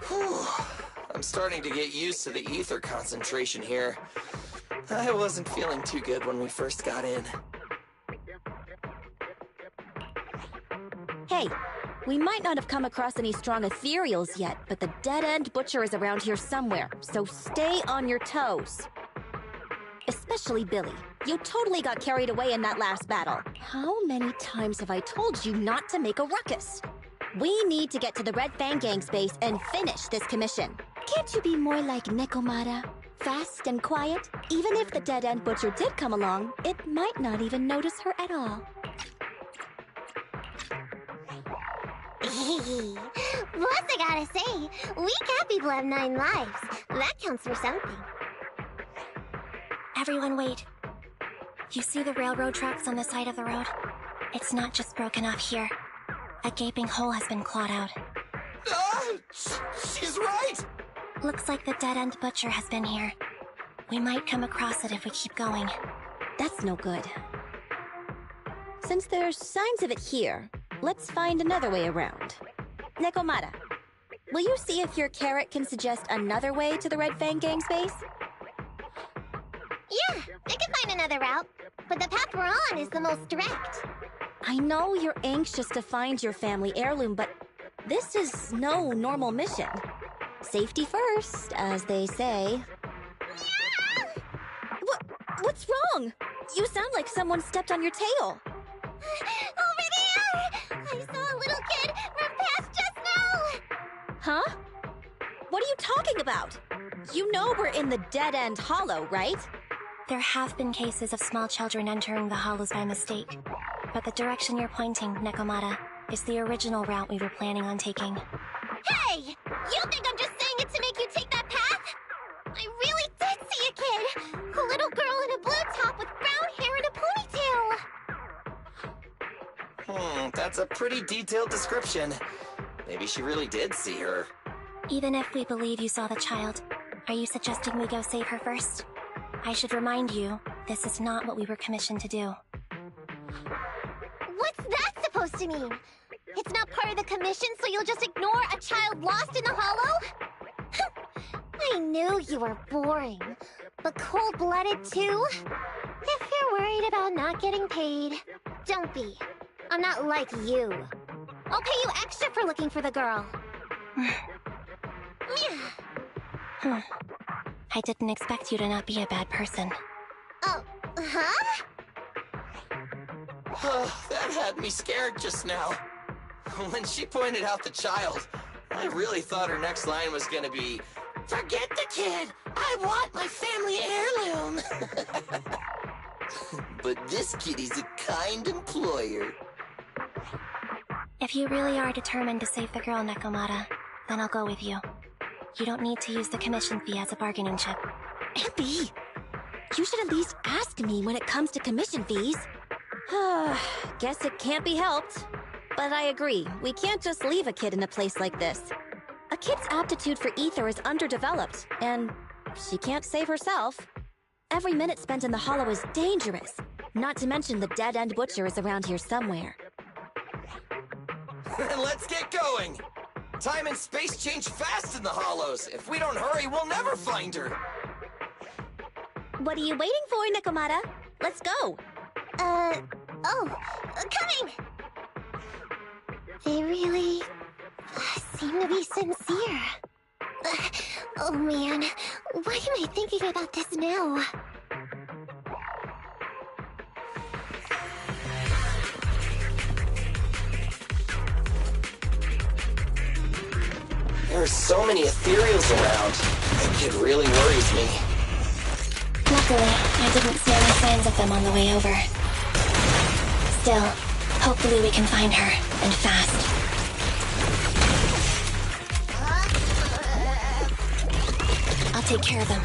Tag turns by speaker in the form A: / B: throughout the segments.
A: Whew. I'm starting to get used to the ether concentration here. I wasn't feeling too good when we first got in.
B: Hey, we might not have come across any strong ethereals yet, but the dead-end butcher is around here somewhere, so stay on your toes. Especially Billy. You totally got carried away in that last battle. How many times have I told you not to make a ruckus? We need to get to the Red Fang Gang's base and finish this commission. Can't you be more like Nekomata? Fast and quiet? Even if the dead-end butcher did come along, it might not even notice her at all.
C: Plus, I gotta say, we cat people have 9 lives. That counts for something.
D: Everyone wait. You see the railroad tracks on the side of the road? It's not just broken off here. A gaping hole has been clawed out.
A: She's right!
D: Looks like the dead-end butcher has been here. We might come across it if we keep going.
B: That's no good. Since there's signs of it here, let's find another way around. Nekomata, will you see if your carrot can suggest another way to the Red Fang Gang's base?
C: Yeah, I can find another route, but the path we're on is the most direct.
B: I know you're anxious to find your family heirloom, but this is no normal mission. Safety first, as they say.
C: Yeah!
B: What's wrong? You sound like someone stepped on your tail.
C: Over there! I saw a little kid run past just now!
B: Huh? What are you talking about? You know we're in the dead-end hollow, right?
D: There have been cases of small children entering the hollows by mistake. But the direction you're pointing, Nekomata, is the original route we were planning on taking.
C: Hey! You think I'm just saying it to make you take that path? I really did see a kid! A little girl in a blue top with brown hair and a ponytail!
A: That's a pretty detailed description. Maybe she really did see her.
D: Even if we believe you saw the child, are you suggesting we go save her first? I should remind you, this is not what we were commissioned to do.
C: What's that supposed to mean? It's not part of the commission, so you'll just ignore a child lost in the hollow? I knew you were boring, but cold-blooded too? If you're worried about not getting paid, don't be. I'm not like you. I'll pay you extra for looking for the girl.
D: I didn't expect you to not be a bad person.
C: Oh, huh?
A: That had me scared just now. When she pointed out the child, I really thought her next line was gonna be, "Forget the kid! I want my family heirloom!" But this kitty's a kind employer.
D: If you really are determined to save the girl, Nekomata, then I'll go with you. You don't need to use the commission fee as a bargaining chip.
B: Abby, you should at least ask me when it comes to commission fees. Guess it can't be helped. But I agree, we can't just leave a kid in a place like this. A kid's aptitude for ether is underdeveloped, and she can't save herself. Every minute spent in the hollow is dangerous, not to mention the dead-end butcher is around here somewhere.
A: Let's get going! Time and space change fast in the hollows. If we don't hurry, we'll never find her.
B: What are you waiting for, Nekomata? Let's go!
C: Coming! They really seem to be sincere. Oh man, why am I thinking about this now?
A: There are so many ethereals around. That kid really worries me.
D: Luckily, I didn't see any signs of them on the way over. Still, hopefully we can find her, and fast. I'll take care of them.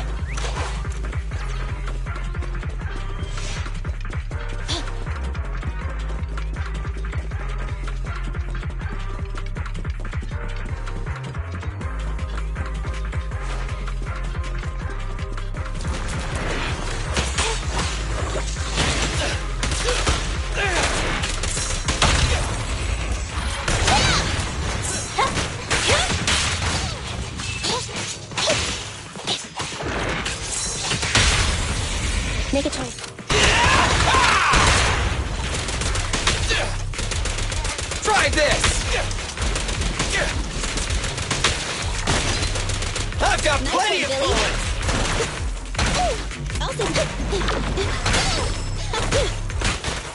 A: Try this! I've got
B: Nice
A: plenty
B: one,
A: of
B: Billy.
A: bullets!
B: I'll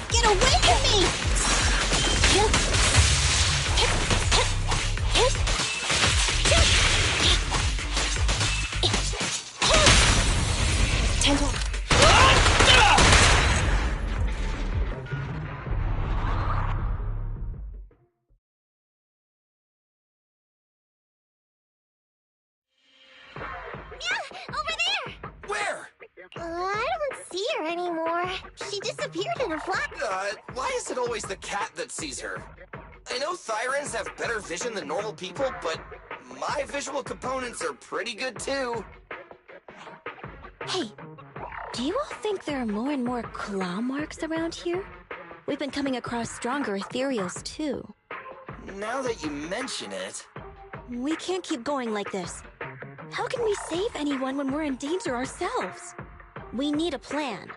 B: get away from me!
C: Over there!
A: Where?
C: I don't see her anymore. She disappeared in a flash.
A: Why is it always the cat that sees her? I know Thyrans have better vision than normal people, but my visual components are pretty good too.
B: Hey, do you all think there are more and more claw marks around here? We've been coming across stronger ethereals too.
A: Now that you mention it...
B: We can't keep going like this. How can we save anyone when we're in danger ourselves? We need a plan.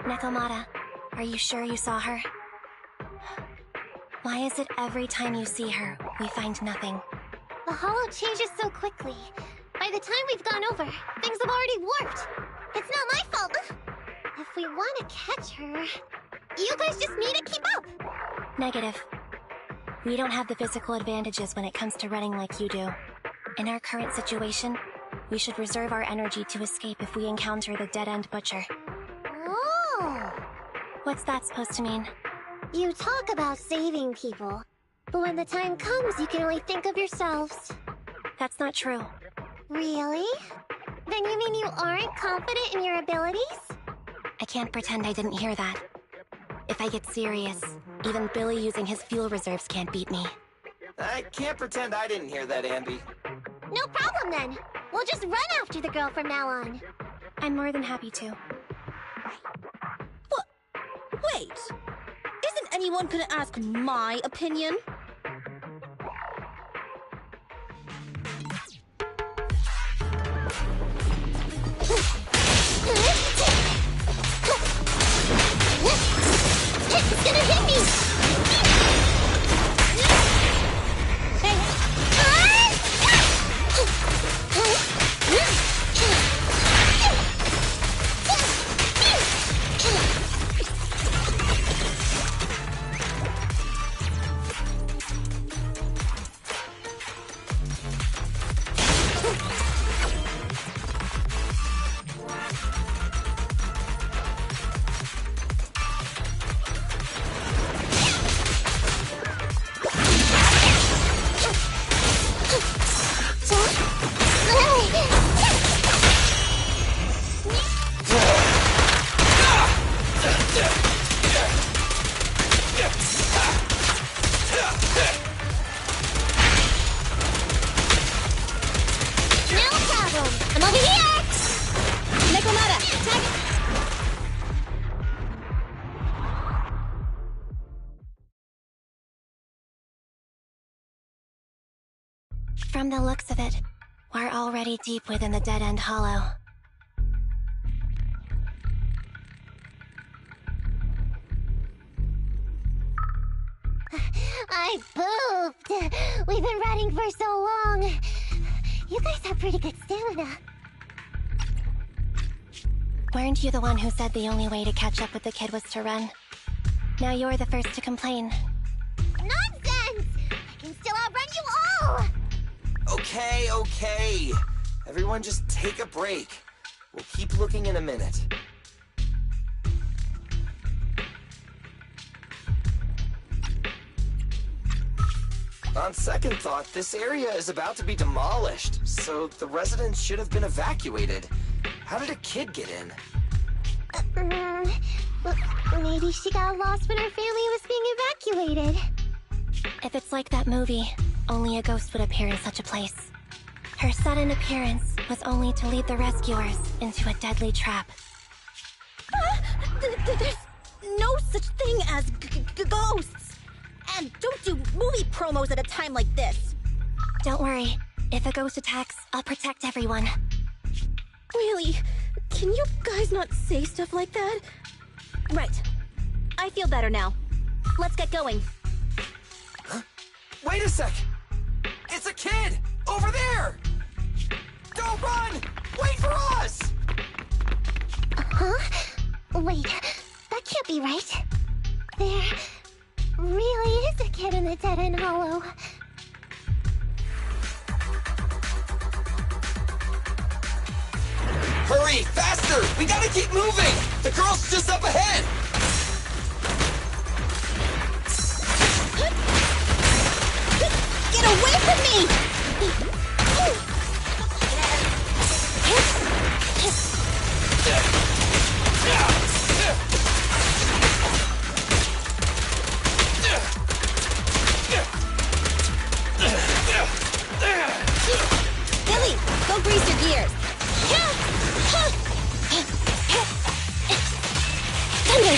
D: Nekomata, are you sure you saw her? Why is it every time you see her, we find nothing?
C: The hollow changes so quickly. By the time we've gone over, things have already warped. It's not my fault. If we want to catch her, you guys just need to keep up.
D: Negative. We don't have the physical advantages when it comes to running like you do. In our current situation, we should reserve our energy to escape if we encounter the dead-end butcher.
C: Oh!
D: What's that supposed to mean?
C: You talk about saving people, but when the time comes, you can only think of yourselves.
D: That's not true.
C: Really? Then you mean you aren't confident in your abilities?
D: I can't pretend I didn't hear that. If I get serious, even Billy using his fuel reserves can't beat me.
A: I can't pretend I didn't hear that, Ambi.
C: No problem then. We'll just run after the girl from now on.
D: I'm more than happy to.
B: What? Wait! Isn't anyone gonna ask my opinion?
C: It's gonna hit me!
D: From the looks of it, we're already deep within the dead-end hollow.
C: I pooped! We've been running for so long. You guys have pretty good stamina.
D: Weren't you the one who said the only way to catch up with the kid was to run? Now you're the first to complain.
C: Nonsense! I can still outrun you all!
A: Okay. Everyone just take a break. We'll keep looking in a minute. On second thought, this area is about to be demolished, so the residents should have been evacuated. How did a kid get in?
C: Well, maybe she got lost when her family was being evacuated.
D: If it's like that movie, only a ghost would appear in such a place. Her sudden appearance was only to lead the rescuers into a deadly trap.
B: There's no such thing as ghosts! And don't do movie promos at a time like this!
D: Don't worry. If a ghost attacks, I'll protect everyone.
B: Really? Can you guys not say stuff like that? Right. I feel better now. Let's get going.
A: Wait a sec! It's a kid! Over there! Don't run! Wait for us!
C: Huh? Wait, that can't be right. There really is a kid in the dead-end hollow.
A: Hurry! Faster! We gotta keep moving! The girl's just up ahead!
B: Get away from me! Billy, go grease your gears. Thunder!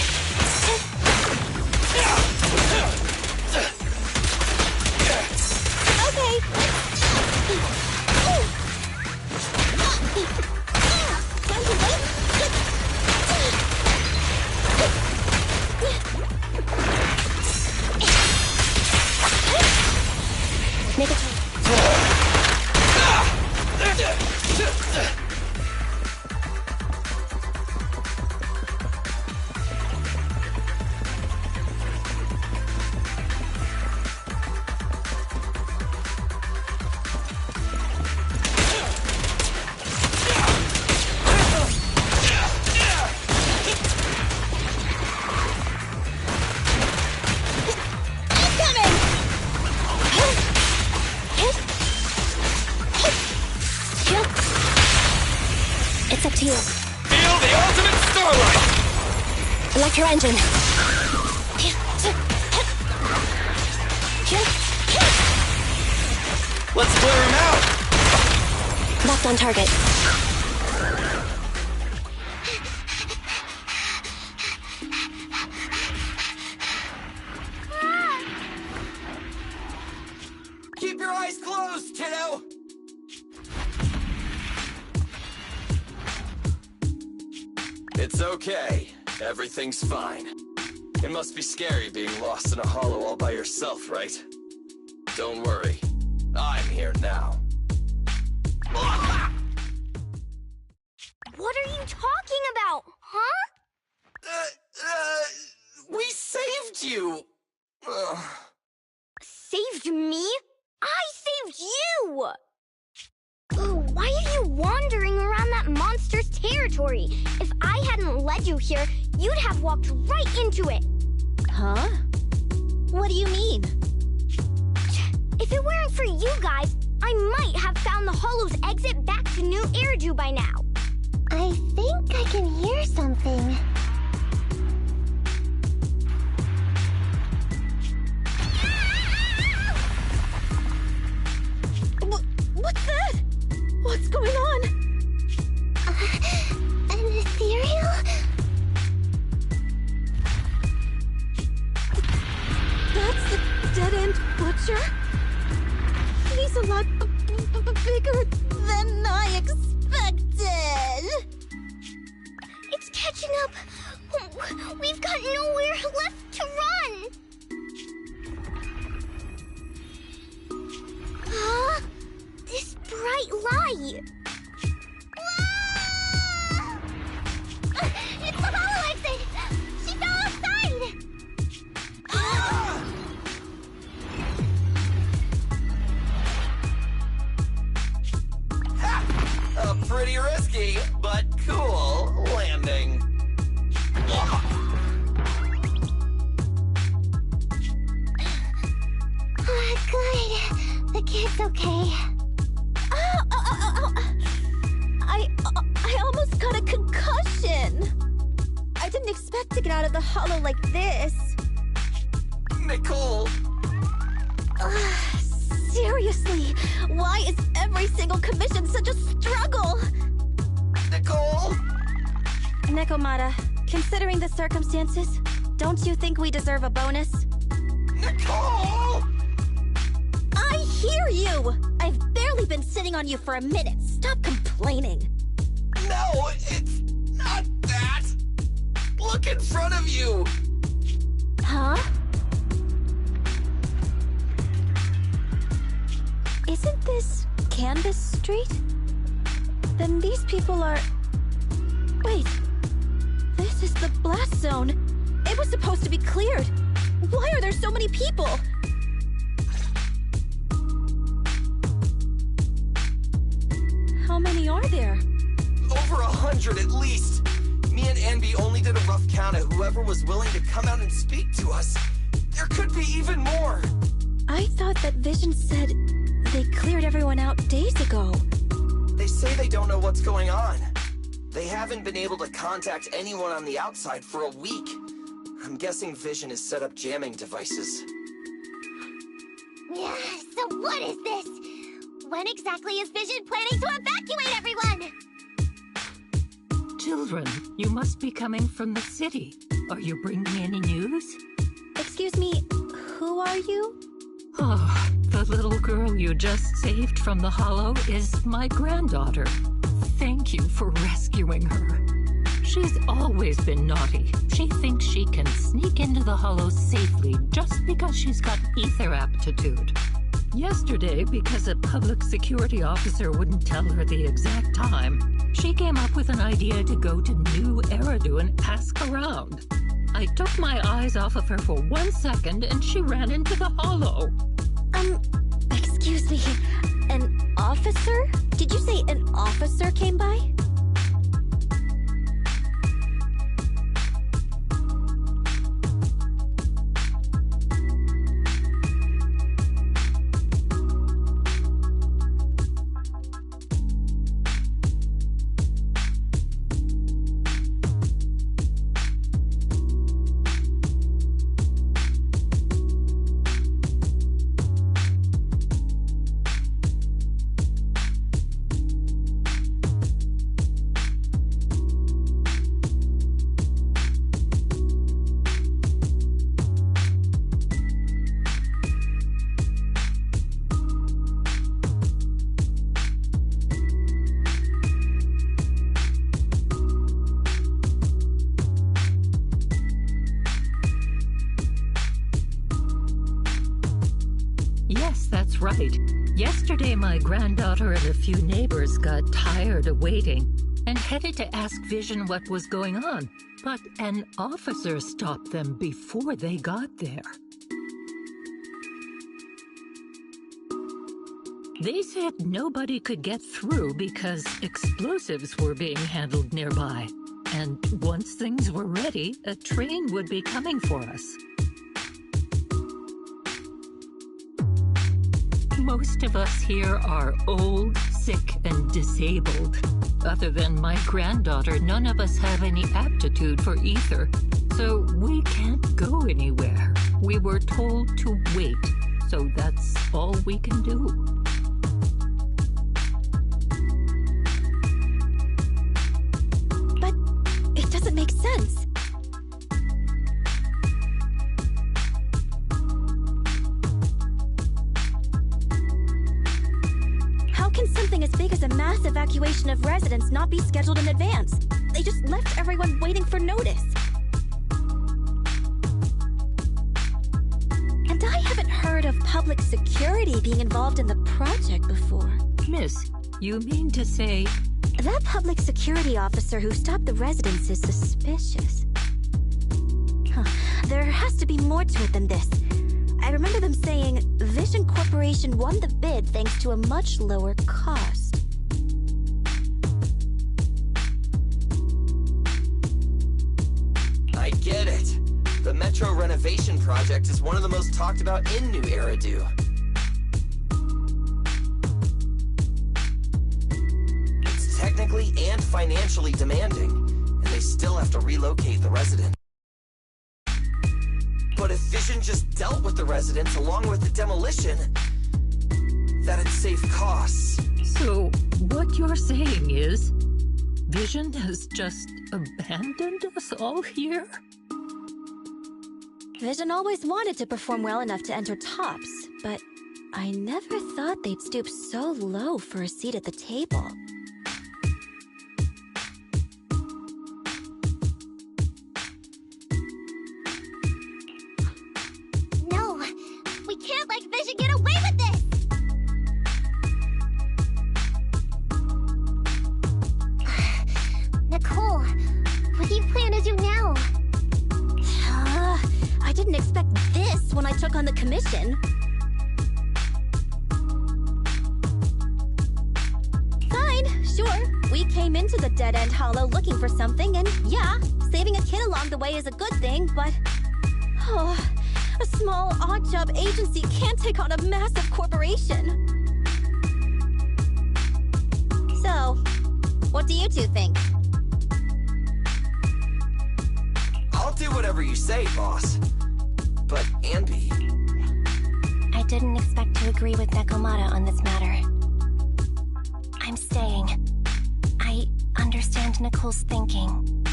B: Make a It's up to you.
A: Feel the ultimate starlight!
B: Electro engine.
A: Let's clear him out!
B: Locked on target.
A: Keep your eyes closed, kiddo! It's okay. Everything's fine. It must be scary being lost in a hollow all by yourself, right? Don't worry. I'm here now.
C: What are you talking about, huh?
A: We saved you!
C: Saved me? I saved you! Why are you wandering around that monster's territory? If I hadn't led you here, you'd have walked right into it.
B: Huh? What do you mean?
C: If it weren't for you guys, I might have found the Hollow's exit back to New Eridu by now. I think I can hear something.
B: What's that? What's going on?
C: An ethereal?
B: That's the dead-end butcher? He's a lot bigger than I expected.
C: It's catching up. We've got nowhere left to run. Huh? This bright light. Ah! It's the Hollow exit. She fell outside.
A: Pretty risky, but cool landing.
C: Good. The kid's okay.
B: I almost got a concussion. I didn't expect to get out of the hollow like this.
A: Nicole!
B: Seriously, why is every single commission such a struggle?
A: Nicole!
B: Nekomata, considering the circumstances, don't you think we deserve a bonus?
A: Nicole!
B: I hear you! I've barely been sitting on you for a minute. Stop complaining.
A: No, it's not that! Look in front of you!
B: Huh? Street? Then these people are... Wait. This is the blast zone. It was supposed to be cleared. Why are there so many people? How many are there?
A: Over 100 at least. Me and Envy only did a rough count of whoever was willing to come out and speak to us. There could be even more.
B: I thought that Vision said they cleared everyone out days ago.
A: They say they don't know what's going on. They haven't been able to contact anyone on the outside for a week. I'm guessing Vision has set up jamming devices.
C: Yeah, so what is this? When exactly is Vision planning to evacuate everyone?
E: Children, you must be coming from the city. Are you bringing any news?
B: Excuse me, who are you?
E: Oh, the little girl you just saved from the Hollow is my granddaughter. Thank you for rescuing her. She's always been naughty. She thinks she can sneak into the Hollow safely just because she's got ether aptitude. Yesterday, because a public security officer wouldn't tell her the exact time, she came up with an idea to go to New Eridu and ask around. I took my eyes off of her for 1 second and she ran into the Hollow.
B: Excuse me, an officer? Did you say an officer came by?
E: That's right. Yesterday, my granddaughter and a few neighbors got tired of waiting and headed to ask Vision what was going on. But an officer stopped them before they got there. They said nobody could get through because explosives were being handled nearby. And once things were ready, a train would be coming for us. Most of us here are old, sick, and disabled. Other than my granddaughter, none of us have any aptitude for ether, so we can't go anywhere. We were told to wait, so that's all we can do.
B: But it doesn't make sense. Something as big as a mass evacuation of residents not be scheduled in advance. They just left everyone waiting for notice. And I haven't heard of public security being involved in the project before.
E: Miss, you mean to say...
B: That public security officer who stopped the residents is suspicious. There has to be more to it than this. I remember them saying Vision Corporation won the bid thanks to a much lower cost.
A: I get it. The Metro renovation project is one of the most talked about in New Eridu. It's technically and financially demanding, and they still have to relocate the residents. But if Vision just dealt with the residents along with the demolition, that'd save costs.
E: So, what you're saying is, Vision has just abandoned us all here?
B: Vision always wanted to perform well enough to enter tops, but I never thought they'd stoop so low for a seat at the table. when I took on the commission. Fine, sure. We came into the dead-end hollow looking for something, and yeah, saving a kid along the way is a good thing, but... Oh, a small, odd-job agency can't take on a massive corporation. So, what do you two think?
A: I'll do whatever you say, boss. But, Anby...
D: I didn't expect to agree with Nekomata on this matter. I'm staying. I understand Nicole's thinking,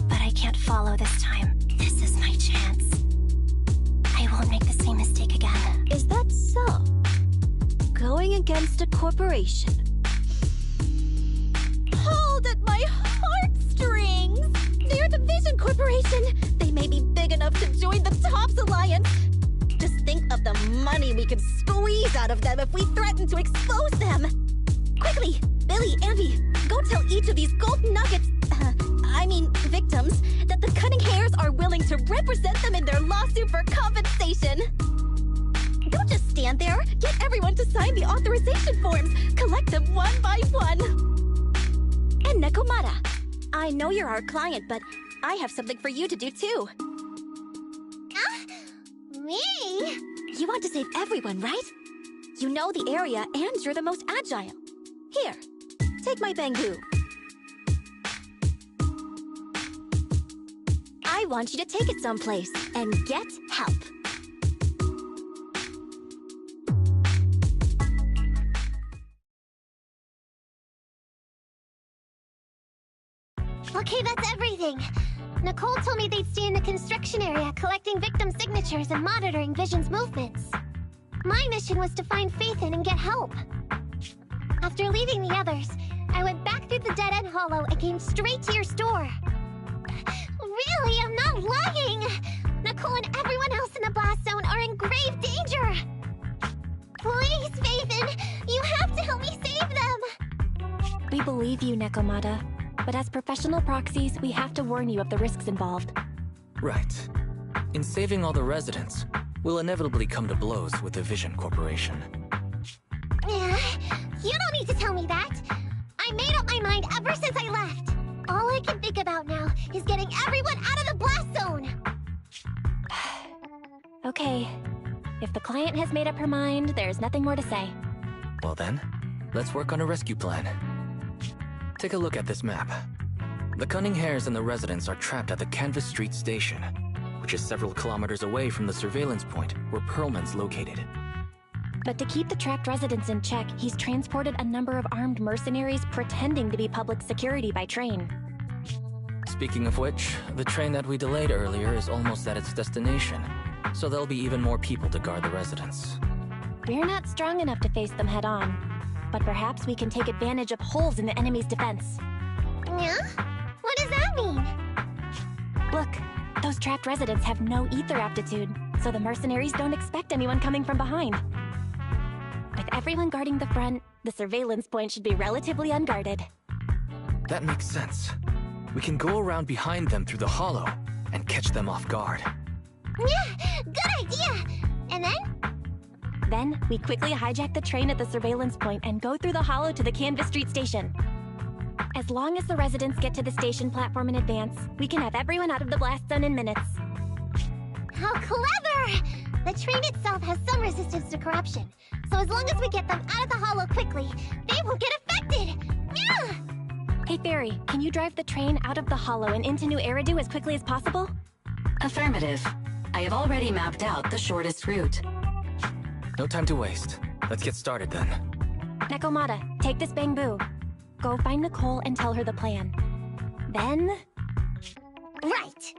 D: but I can't follow this time. This is my chance. I won't make the same mistake again.
B: Is that so? Going against a corporation. Hold at my heartstrings! They're the Vision Corporation! They may be big enough to join the TOPS Alliance! Just think of the money we could squeeze out of them if we threaten to expose them! Quickly! Billy, Anby, go tell each of these gold nuggets, victims, that the Cunning Hares are willing to represent them in their lawsuit for compensation! Don't just stand there! Get everyone to sign the authorization forms! Collect them one by one! And Nekomata, I know you're our client, but I have something for you to do too.
C: Me?
B: You want to save everyone, right? You know the area and you're the most agile. Here, take my bamboo. I want you to take it someplace and get help.
C: Okay, that's everything. Nicole told me they'd stay in the construction area, collecting victim signatures and monitoring Vision's movements. My mission was to find Phaethon and get help. After leaving the others, I went back through the dead-end hollow and came straight to your store. Really, I'm not lying! Nicole and everyone else in the blast zone are in grave danger! Please, Phaethon, you have to help me save them!
D: We believe you, Nekomata. But as professional proxies, we have to warn you of the risks involved.
F: Right. In saving all the residents, we'll inevitably come to blows with the Vision Corporation.
C: You don't need to tell me that! I made up my mind ever since I left! All I can think about now is getting everyone out of the blast zone!
D: Okay. If the client has made up her mind, there's nothing more to say.
F: Well then, let's work on a rescue plan. Take a look at this map. The Cunning Hares and the residents are trapped at the Canvas Street Station, which is several kilometers away from the surveillance point where Pearlman's located.
D: But to keep the trapped residents in check, he's transported a number of armed mercenaries pretending to be public security by train.
F: Speaking of which, the train that we delayed earlier is almost at its destination, so there'll be even more people to guard the residents.
D: We're not strong enough to face them head-on, but perhaps we can take advantage of holes in the enemy's defense.
C: Yeah? What does that mean?
D: Look, those trapped residents have no ether aptitude, so the mercenaries don't expect anyone coming from behind. With everyone guarding the front, the surveillance point should be relatively unguarded.
F: That makes sense. We can go around behind them through the hollow and catch them off guard.
C: Yeah, good idea! And then?
D: Then, we quickly hijack the train at the surveillance point and go through the hollow to the Canvas Street Station. As long as the residents get to the station platform in advance, we can have everyone out of the blast zone in minutes.
C: How clever! The train itself has some resistance to corruption, so as long as we get them out of the hollow quickly, they won't get affected! Yeah!
D: Hey Fairy, can you drive the train out of the hollow and into New Eridu as quickly as possible?
G: Affirmative. I have already mapped out the shortest route.
F: No time to waste. Let's get started then.
D: Nekomata, take this bamboo. Go find Nicole and tell her the plan. Then...
C: Right!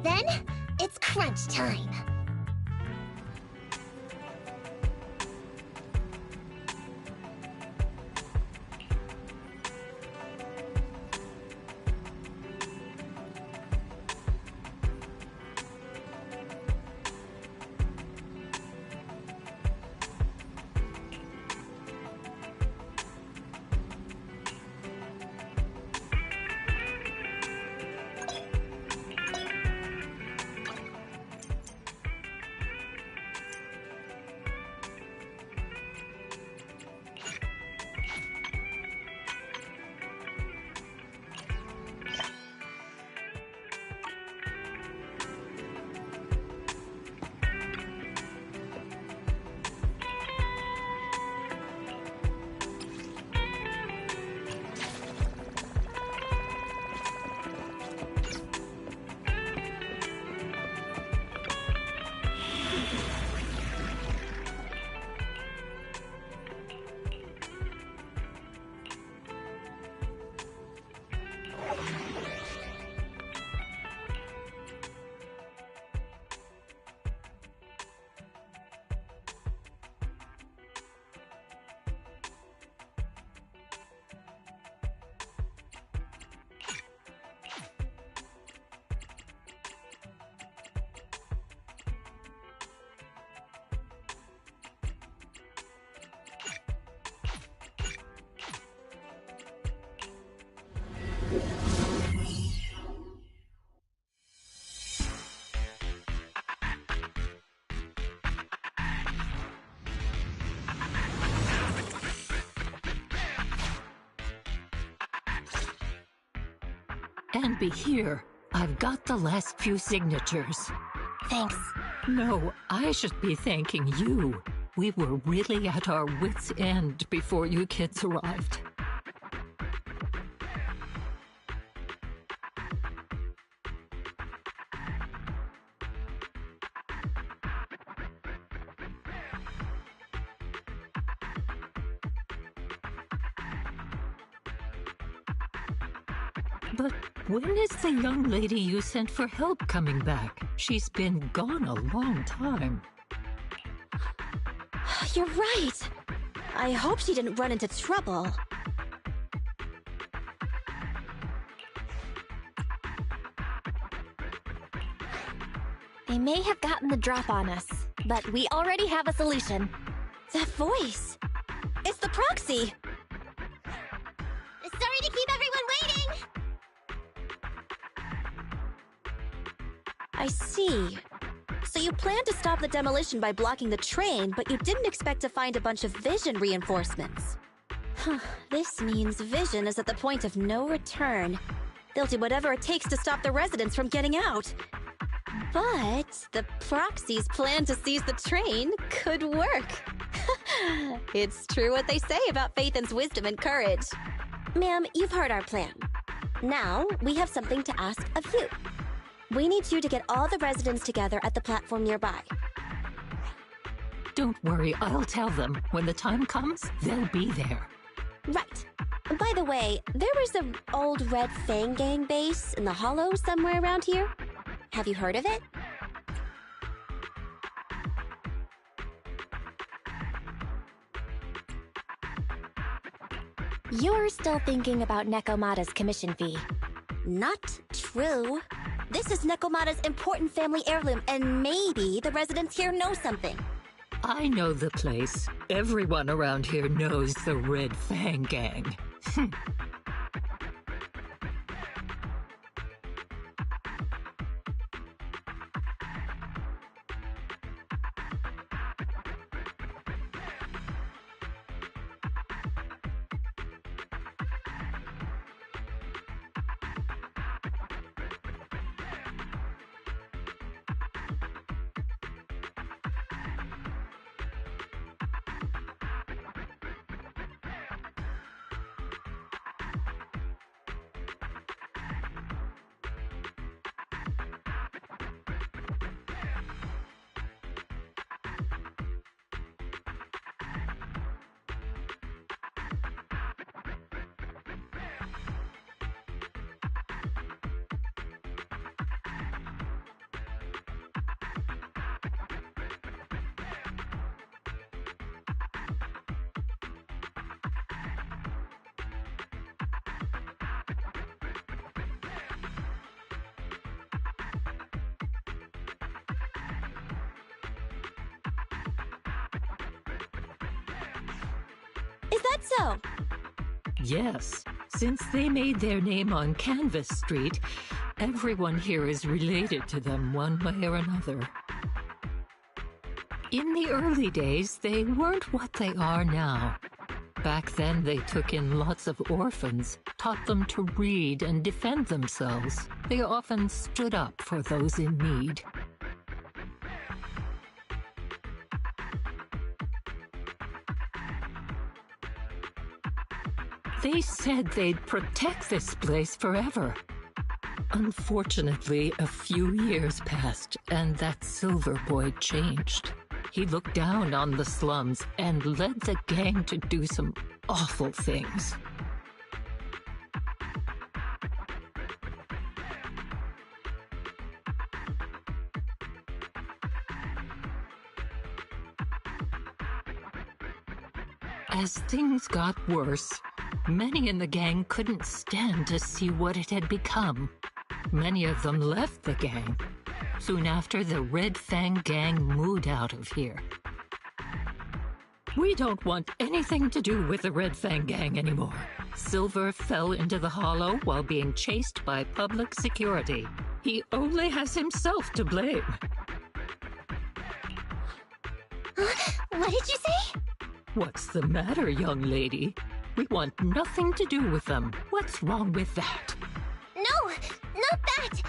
C: Then, it's crunch time!
E: And be here. I've got the last few signatures.
D: Thanks.
E: No, I should be thanking you. We were really at our wits' end before you kids arrived. But when is the young lady you sent for help coming back? She's been gone a long time.
B: You're right. I hope she didn't run into trouble.
D: They may have gotten the drop on us, but we already have a solution.
B: That voice. It's the proxy.
C: Sorry to keep everyone waiting!
B: I see. So you planned to stop the demolition by blocking the train, but you didn't expect to find a bunch of vision reinforcements. Huh, this means Vision is at the point of no return. They'll do whatever it takes to stop the residents from getting out. But the proxy's plan to seize the train could work. It's true what they say about Phaethon's wisdom and courage. Ma'am, you've heard our plan. Now, we have something to ask of you. We need you to get all the residents together at the platform nearby.
E: Don't worry, I'll tell them. When the time comes, they'll be there.
B: Right. By the way, there was an old Red Fang Gang base in the Hollow somewhere around here. Have you heard of it?
D: You're still thinking about Nekomata's commission fee.
B: Not true. This is Nekomata's important family heirloom, and maybe the residents here know something.
E: I know the place. Everyone around here knows the Red Fang Gang.
B: Is that so?
E: Yes. Since they made their name on Canvas Street, everyone here is related to them one way or another. In the early days, they weren't what they are now. Back then, they took in lots of orphans, taught them to read and defend themselves. They often stood up for those in need. They said they'd protect this place forever. Unfortunately, a few years passed, and that Silver Boy changed. He looked down on the slums and led the gang to do some awful things. As things got worse, many in the gang couldn't stand to see what it had become. Many of them left the gang. Soon after, the Red Fang gang moved out of here. We don't want anything to do with the Red Fang gang anymore. Silver fell into the hollow while being chased by public security. He only has himself to blame.
C: What did you say?
E: What's the matter, young lady? We want nothing to do with them. What's wrong with that?
C: No, not that!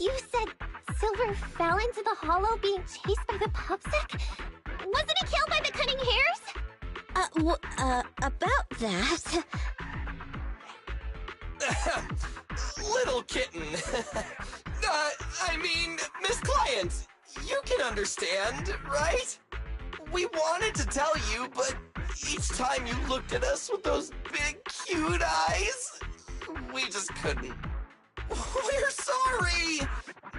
C: You said Silver fell into the hollow being chased by the PubSec? Wasn't he killed by the Cunning Hares?
B: About that...
A: Little kitten. I mean, Miss Client, you can understand, right? We wanted to tell you, but each time you looked at us with those big, cute eyes, we just couldn't. We're sorry!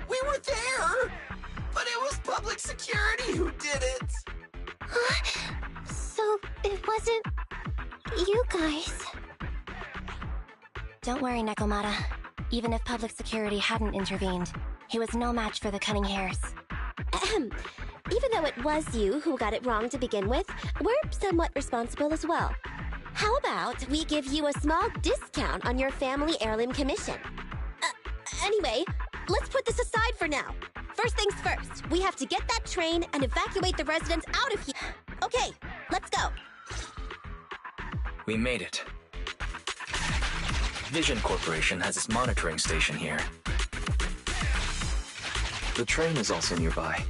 A: We were there, but it was public security who did it.
C: So it wasn't you guys.
D: Don't worry, Nekomata. Even if public security hadn't intervened, he was no match for the Cunning Hares.
B: Even though it was you who got it wrong to begin with, we're somewhat responsible as well. How about we give you a small discount on your family heirloom commission? Anyway, let's put this aside for now. First things first, we have to get that train and evacuate the residents out of here. Okay, let's go.
F: We made it. Vision Corporation has its monitoring station here. The train is also nearby.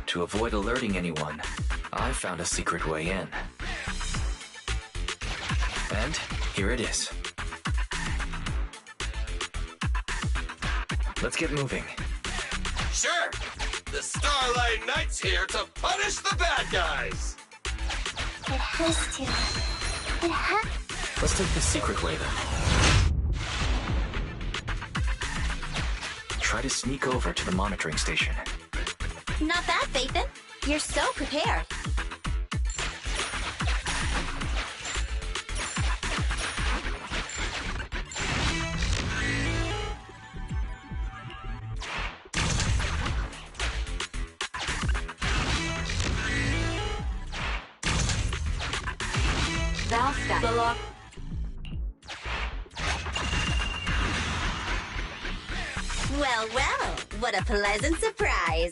F: To avoid alerting anyone, I found a secret way in. And here it is. Let's get moving.
A: Sure! The Starlight Knight's here to punish the bad guys!
C: It has to.
F: Let's take the secret way then. Try to sneak over to the monitoring station.
B: Not bad, Phaethon. You're so prepared.
G: Valsta. The lock.
B: Well, well, what a pleasant surprise.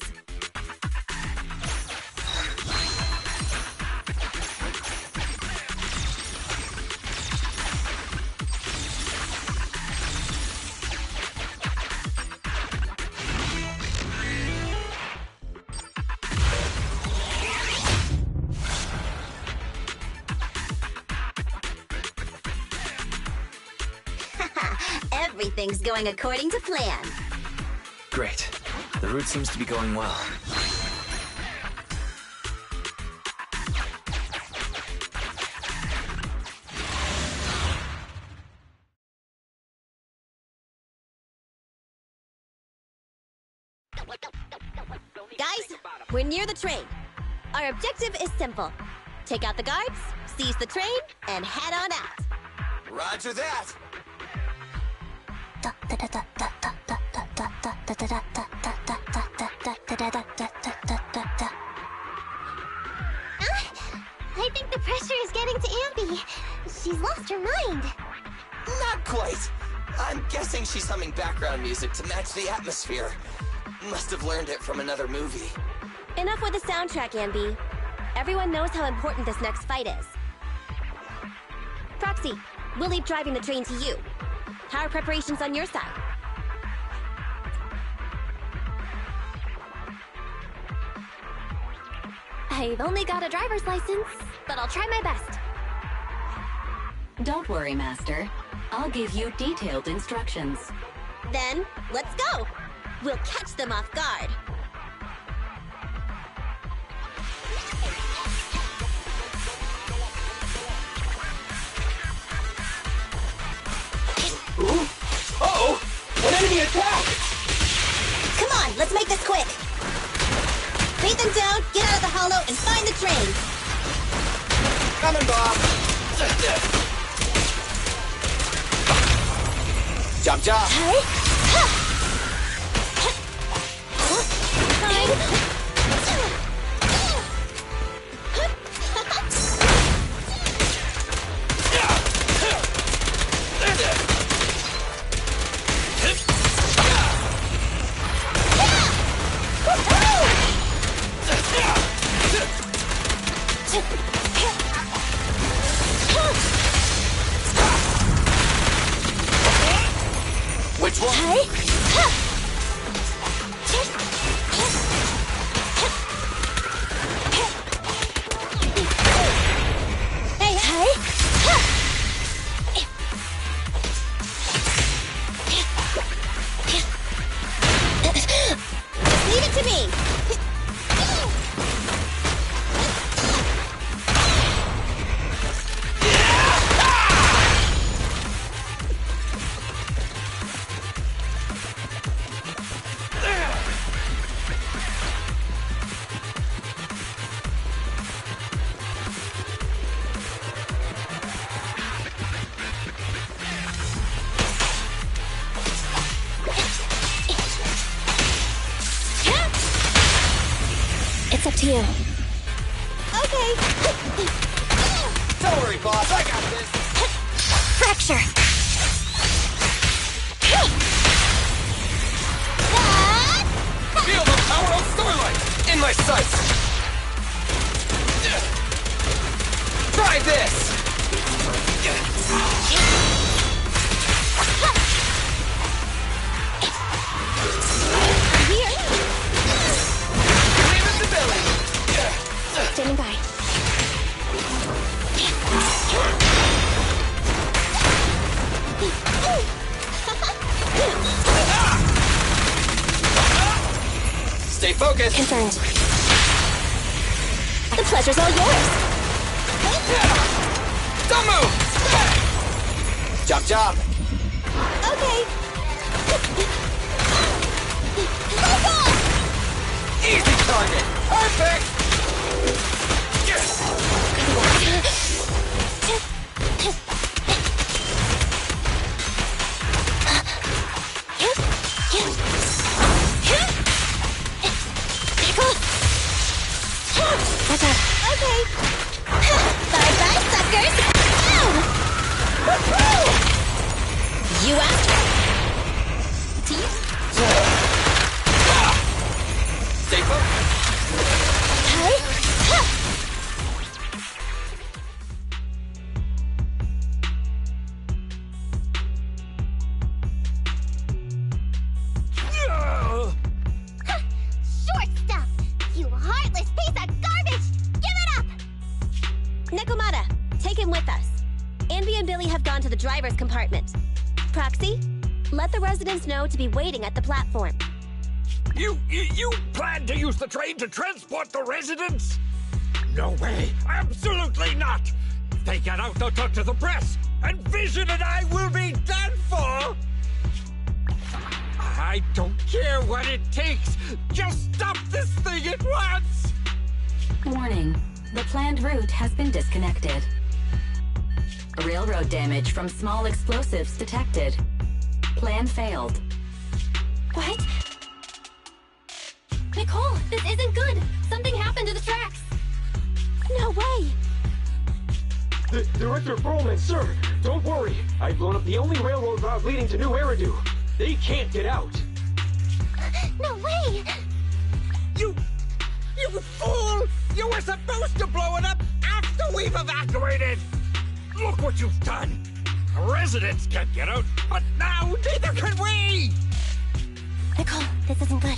B: Everything's going according to plan.
F: Great. The route seems to be going well.
B: Guys, we're near the train. Our objective is simple. Take out the guards, seize the train, and head on out.
A: Roger that!
C: I think the pressure is getting to Ambi. She's lost her mind.
A: Not quite. I'm guessing she's humming background music to match the atmosphere. Must have learned it from another movie.
B: Enough with the soundtrack, Ambi. Everyone knows how important this next fight is. Proxy, we'll leave driving the train to you. How are preparations on your side?
C: I've only got a driver's license, but I'll try my best.
G: Don't worry, Master. I'll give you detailed instructions.
B: Then, let's go! We'll catch them off guard.
A: Uh-oh! An enemy attack!
B: Come on, let's make this quick! Beat them down, get out of the hollow, and find the train!
A: Coming, Bob! Jump, jump! Which one?
B: Leave it to me!
D: It's up to you.
B: Okay.
A: Don't worry, boss. I got this.
D: Fracture!
A: Feel the power of Starlight in my sights. Try this.
D: Standing by.
A: Stay focused.
D: Confirmed. The pleasure's all yours.
A: Don't move. Jump, jump.
B: Okay.
A: Easy target. Perfect.
D: Watch out.
B: Okay. Bye-bye, suckers! Ow! Woohoo! You asked for it.
A: Stay focused.
C: Short stuff! You heartless piece of garbage! Give it up!
B: Nekomata, take him with us. Anby and Billy have gone to the driver's compartment. Proxy, let the residents know to be waiting at the platform.
H: You plan to use the train to transport the residents? No way! Absolutely not! If they get out, they'll talk to the press, and Vision and I will be done for! I don't care what it takes! Just stop this thing at once!
G: Warning. The planned route has been disconnected. Railroad damage from small explosives detected. Plan failed.
B: What? Nicole, this isn't good! Something happened to the tracks! No way!
I: Director Perlman, sir, don't worry. I've blown up the only railroad route leading to New Eridu. They can't get out.
C: No way!
H: You fool! You were supposed to blow it up after we've evacuated! Look what you've done! Residents can't get out, but now neither can we!
D: Nicole, this isn't good.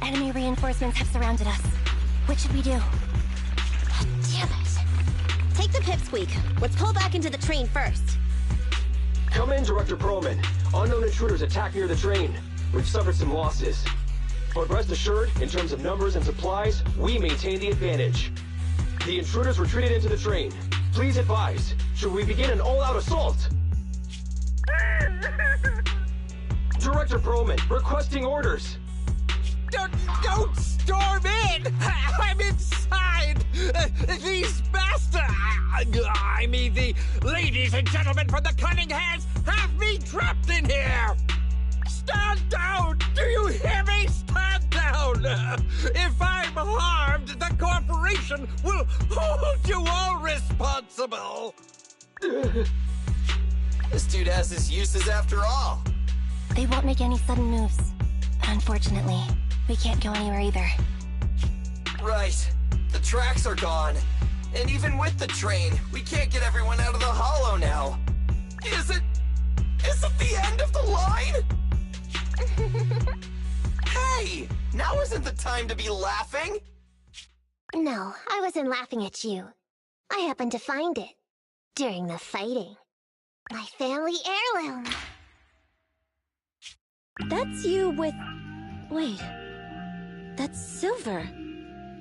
D: Enemy reinforcements have surrounded us. What should we do?
B: Damn it! Take the pipsqueak. Let's pull back into the train first.
I: Come in, Director Perlman. Unknown intruders attacked near the train. We've suffered some losses. But rest assured, in terms of numbers and supplies, we maintain the advantage. The intruders retreated into the train. Please advise, should we begin an all-out assault? Director Perlman, requesting orders.
H: Don't storm in! I'm inside! These bastards! I mean, the ladies and gentlemen from the Cunning Hands have me trapped in here! Stand down! Do you hear me? Stand down! If I'm harmed, the corporation will hold you all responsible!
A: This dude has his uses after all.
D: They won't make any sudden moves. But unfortunately, we can't go anywhere either.
A: Right. The tracks are gone. And even with the train, we can't get everyone out of the hollow now. Is it the end of the line? Hey! Now isn't the time to be laughing!
C: No, I wasn't laughing at you. I happened to find it. During the fighting. My family heirloom.
B: That's you with... Wait. That's Silver.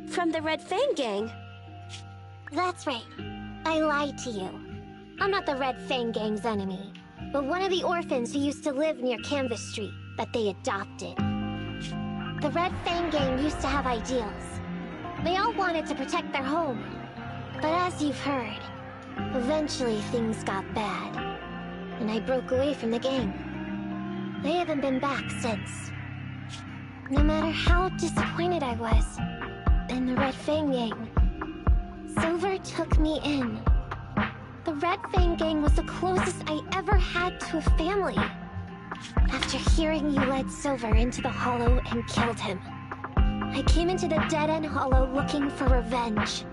B: From the Red Fang Gang.
C: That's right. I lied to you. I'm not the Red Fang Gang's enemy, but one of the orphans who used to live near Canvas Street that they adopted. The Red Fang Gang used to have ideals. They all wanted to protect their home. But as you've heard, eventually things got bad. And I broke away from the gang. I haven't been back since. No matter how disappointed I was in the Red Fang Gang, Silver took me in. The Red Fang Gang was the closest I ever had to a family. After hearing you led Silver into the Hollow and killed him, I came into the Dead-End Hollow looking for revenge.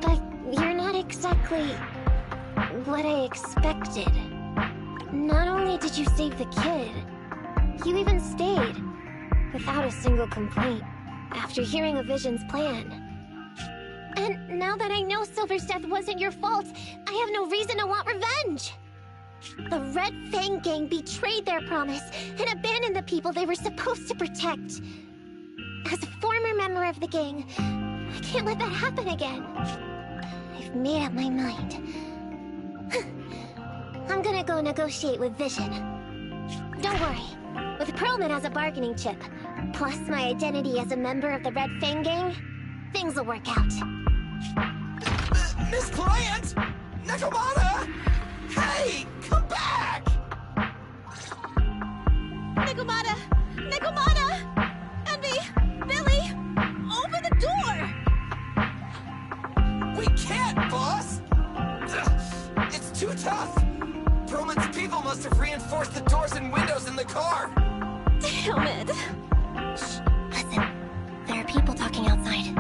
C: But you're not exactly what I expected. Not only did you save the kid, you even stayed, without a single complaint, after hearing a Vision's plan. And now that I know Silver's death wasn't your fault, I have no reason to want revenge! The Red Fang Gang betrayed their promise and abandoned the people they were supposed to protect. As a former member of the gang, I can't let that happen again. I've made up my mind. I'm gonna go negotiate with Vision. Don't worry. With Perlman as a bargaining chip, plus my identity as a member of the Red Fang Gang, things will work out.
A: Miss Client! Nekomata! Hey! Come back!
B: Nekomata! Nekomata! Envy! Billy! Open the door!
A: We can't, boss! It's too tough! Perlman's people must have reinforced the doors and windows in the car!
B: Damn it!
D: Shh, listen. There are people talking outside.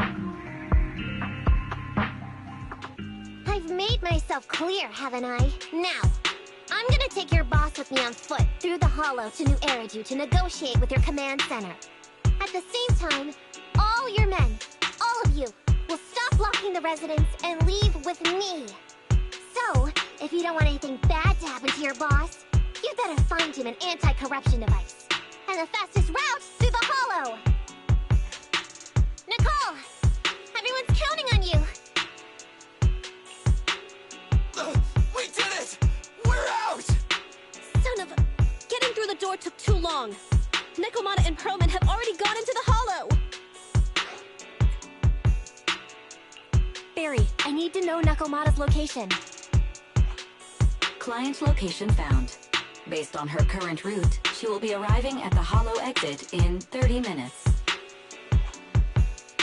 C: I've made myself clear, haven't I? Now, I'm gonna take your boss with me on foot through the Hollow to New Eridu to negotiate with your command center. At the same time, all your men, all of you, will stop blocking the residents and leave with me. So, if you don't want anything bad to happen to your boss, you better find him an anti-corruption device. And the fastest route through the Hollow! Nicole! Everyone's counting on you!
A: We did it! We're out!
B: Son of a... Getting through the door took too long. Nekomata and Perlman have already gone into the Hollow! Barry, I need to know Nekomata's location.
G: Client location found. Based on her current route, she will be arriving at the Hollow exit in 30 minutes.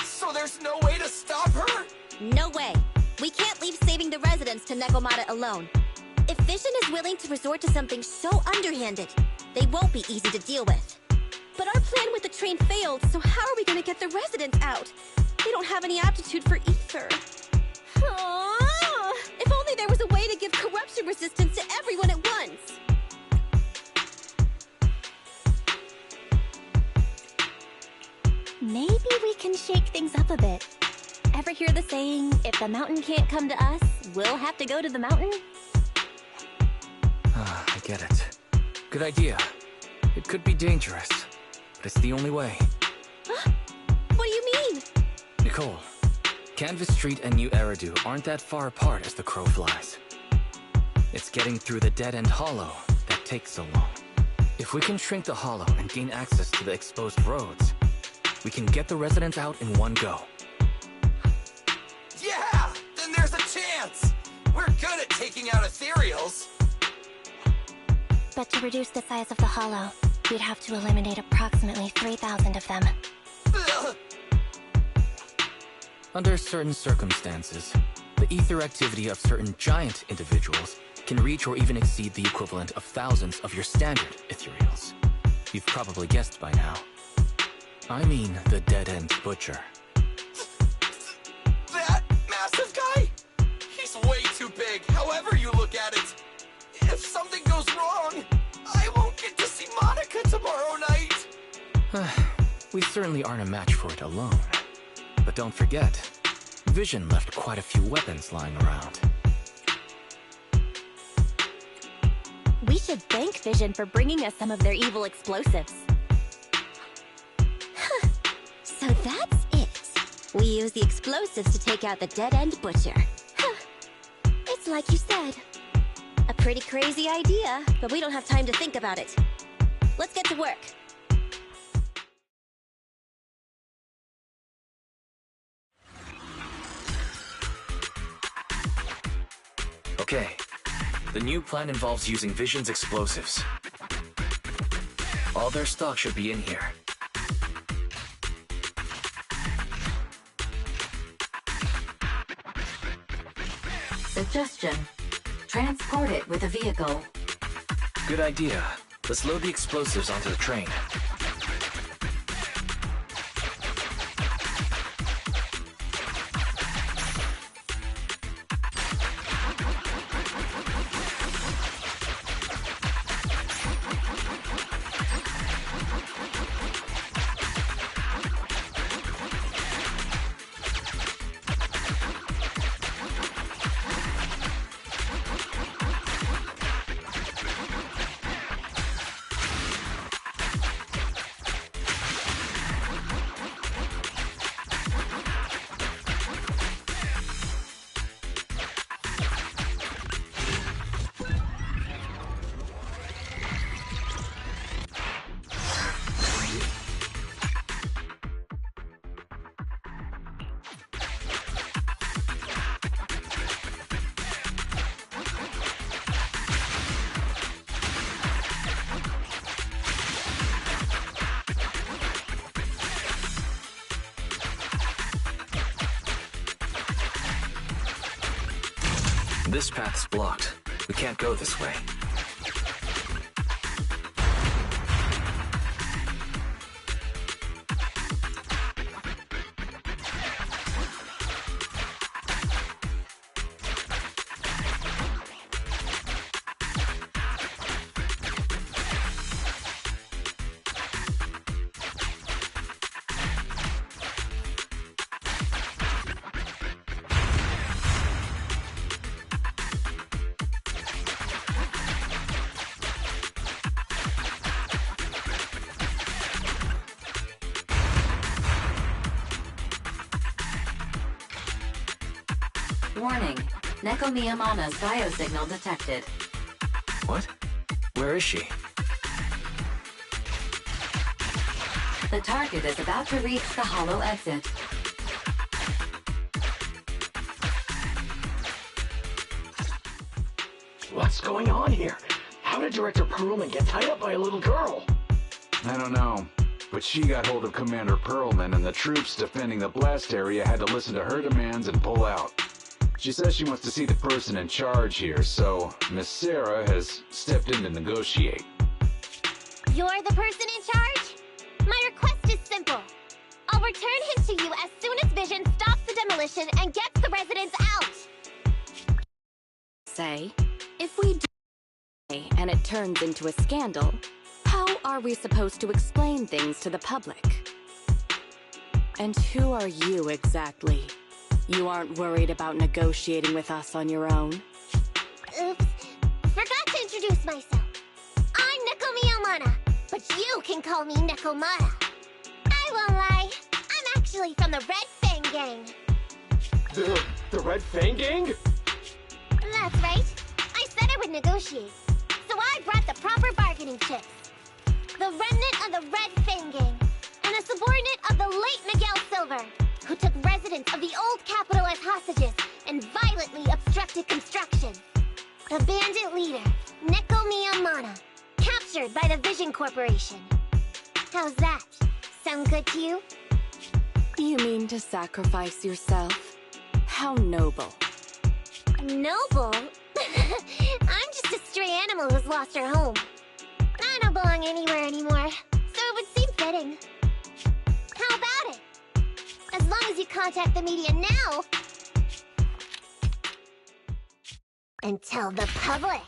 A: So there's no way to stop her?
B: No way. We can't leave saving the residents to Nekomata alone. If Vision is willing to resort to something so underhanded, they won't be easy to deal with. But our plan with the train failed, so how are we gonna get the residents out? They don't have any aptitude for ether. Aww. If only there was a way to give corruption resistance to everyone at once. Maybe we can shake things up a bit. Ever hear the saying, if the mountain can't come to us, we'll have to go to the mountain?
F: get it. Good idea. It could be dangerous, but it's the only way.
B: What do you mean?
F: Nicole, Canvas Street and New Eridu aren't that far apart as the crow flies. It's getting through the dead-end hollow that takes so long. If we can shrink the hollow and gain access to the exposed roads, we can get the residents out in one go.
A: Yeah! Then there's a chance! We're good at taking out ethereals!
D: But to reduce the size of the hollow, we'd have to eliminate approximately 3,000 of them.
A: Ugh.
F: Under certain circumstances, the ether activity of certain giant individuals can reach or even exceed the equivalent of thousands of your standard ethereals. You've probably guessed by now. I mean the dead-end butcher.
A: That massive guy? He's way too big, however you look at it. If something goes wrong, I won't get to see Monica tomorrow night.
F: We certainly aren't a match for it alone. But don't forget, Vision left quite a few weapons lying around.
B: We should thank Vision for bringing us some of their evil explosives. So that's it. We use the explosives to take out the dead-end butcher. It's like you said. A pretty crazy idea, but we don't have time to think about it. Let's get to work.
F: Okay. The new plan involves using Vision's explosives. All their stock should be in here.
G: Suggestion. Transport it with a vehicle.
F: Good idea. Let's load the explosives onto the train. This path's blocked. We can't go this way.
G: Warning. Neko Miyamana's biosignal detected.
F: What? Where is she?
G: The target is about to reach the hollow exit.
I: What's going on here? How did Director Perlman get tied up by a little girl?
J: I don't know, but she got hold of Commander Perlman, and the troops defending the blast area had to listen to her demands and pull out. She says she wants to see the person in charge here, so Miss Sarah has stepped in to negotiate.
C: You're the person in charge? My request is simple. I'll return him to you as soon as Vision stops the demolition and gets the residents out.
K: Say, if we do and it turns into a scandal, how are we supposed to explain things to the public? And who are you exactly? You aren't worried about negotiating with us on your own?
C: Oops. Forgot to introduce myself. Mana, but you can call me Nekomata. I won't lie, I'm actually from the Red Fang Gang.
I: The Red Fang Gang?
C: That's right. I said I would negotiate. So I brought the proper bargaining chips. The remnant of the Red Fang Gang, and a subordinate of the late Miguel Silver, who took residents of the old capital as hostages and violently obstructed construction. The bandit leader, Nekomiya Mana, captured by the Vision Corporation. How's that? Sound good to you?
K: You mean to sacrifice yourself? How noble.
C: Noble? I'm just a stray animal who's lost her home. I don't belong anywhere anymore, so it would seem fitting. How about it? As long as you contact the media now and tell the public.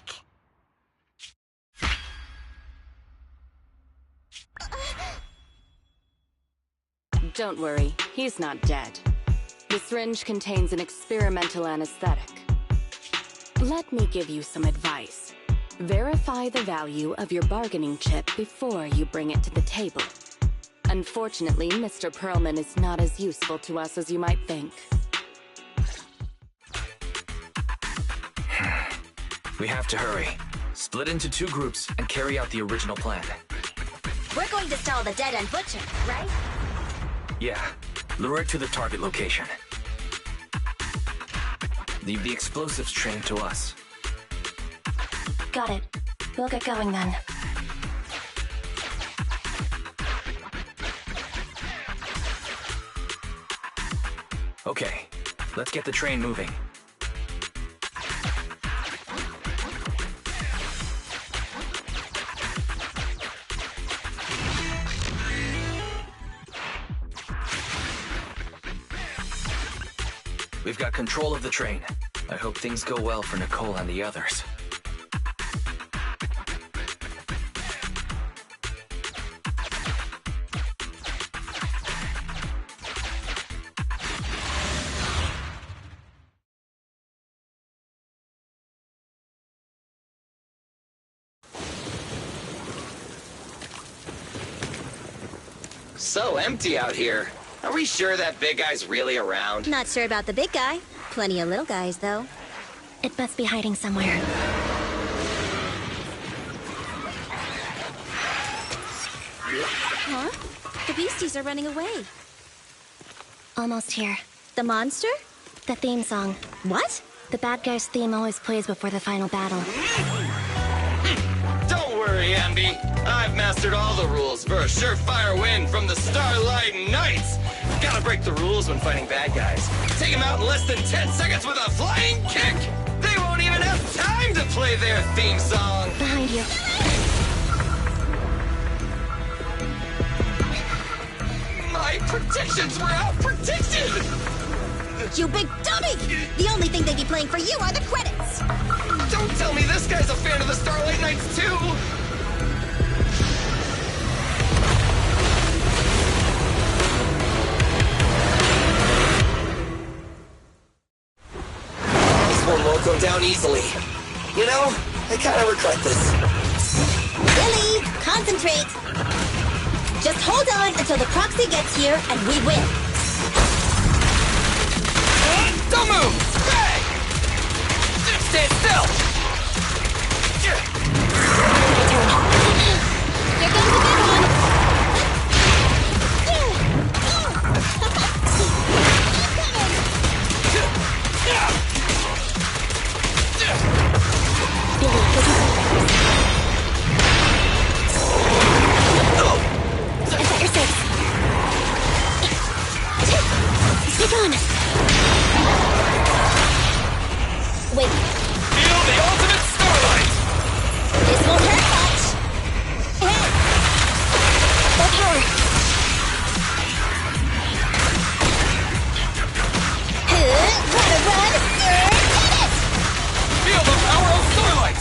K: Don't worry, he's not dead. The syringe contains an experimental anesthetic. Let me give you some advice. Verify the value of your bargaining chip before you bring it to the table. Unfortunately, Mr. Perlman is not as useful to us as you might think.
F: We have to hurry. Split into 2 groups and carry out the original plan.
B: We're going to stall the dead-end butcher, right?
F: Yeah. Lure it to the target location. Leave the explosives train to us.
D: Got it. We'll get going then.
F: Okay, let's get the train moving. We've got control of the train. I hope things go well for Nicole and the others.
A: So empty out here. Are we sure that big guy's really around?
B: Not sure about the big guy. Plenty of little guys, though.
D: It must be hiding somewhere.
B: Huh? The beasties are running away.
D: Almost here.
B: The monster?
D: The theme song.
B: What?
D: The bad guy's theme always plays before the final battle.
A: Don't worry, Ambi. I've mastered all the rules for a surefire win from the Starlight Knights. Gotta break the rules when fighting bad guys. Take them out in less than 10 seconds with a flying kick. They won't even have time to play their theme song.
D: Behind you.
A: My predictions were out-predicted!
B: You big dummy! The only thing they'd be playing for you are the credits!
A: Don't tell me this guy's a fan of the Starlight Knights, too! This one won't go down easily. You know, I kind of regret this.
B: Billy, concentrate! Just hold on until the proxy gets here and we win.
A: Don't move! Hey! Stand still!
B: Here goes the big one!
D: Is that your six? Stick on!
B: Wait.
A: Feel the ultimate Starlight!
B: This won't hurt much! Hey!
D: Full power!
B: Gotta run! Get it!
A: Feel the power of Starlight!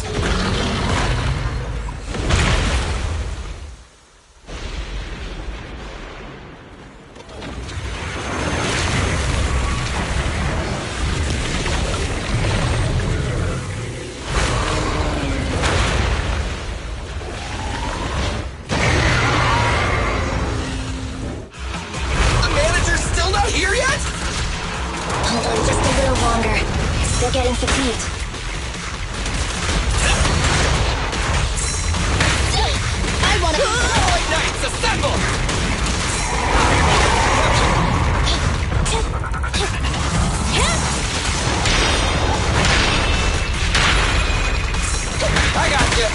D: They're getting fatigued.
A: I want to... Holy Knights, assemble! I got you!